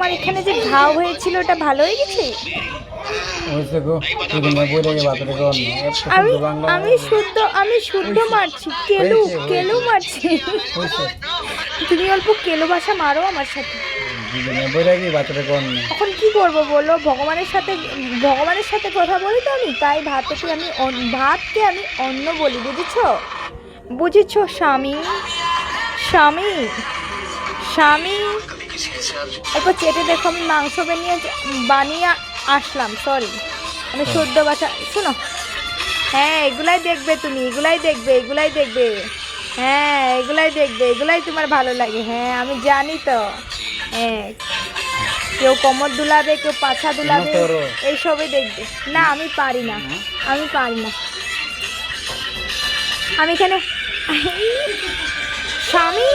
তোমার এখানে যে ঘাও হয়েছিল ওটা ভালো হয়ে গেছে? আমি আমি শুদ্ধ মারছি, কেলু মারছি। তুমি অল্প কেলো ভাষা মারো আমার সাথে। এখন কি করবো বলো? ভগবানের সাথে কথা বলি তো আমি, তাই ভাতকে আমি অন্ন বলি, বুঝেছো স্বামী? স্বামী স্বামী একবার চেটে দেখো, আমি মাংস বানিয়ে আসলাম। সরি, আমি শুদ্ধ ভাষা। শোনো, হ্যাঁ এগুলাই দেখবে তুমি, এগুলাই দেখবে। হ্যাঁ এগুলাই তোমার ভালো লাগে। হ্যাঁ আমি জানি তো। হ্যাঁ, কেউ কোমর দুলাবে, কেউ পাছা দুলাবে, এইসবই দেখবে। না আমি পারি না। আমি এখানে স্বামী,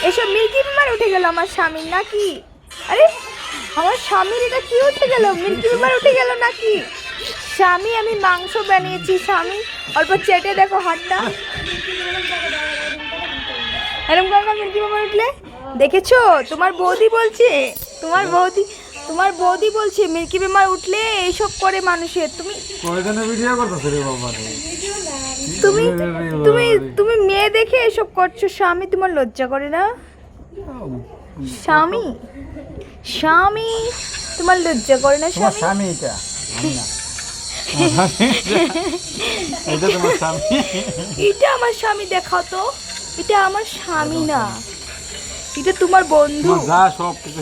এসব মিল্কি বিমার উঠে গেল আমার স্বামীর নাকি? আরে আমার স্বামীর এটা কি উঠে গেল? মিল্কি বিমার উঠে গেল নাকি? স্বামী আমি মাংস বানিয়েছি স্বামী, অল্প চেটে দেখো হাতটা। এরকম করে না মিল্কি বিমার উঠলে? দেখেছো? তোমার বৌদি বলছে মিল্কি বিমার উঠলে এইসব করে মানুষের। তুমি মেয়ে দেখে এসব করছো স্বামী, তোমার লজ্জা করে না? স্বামী তোমার লজ্জা করে না স্বামী? এটা আমার স্বামী, দেখাও তো। এটা আমার স্বামী না, এটা তোমার বন্ধু। যা সব কিছু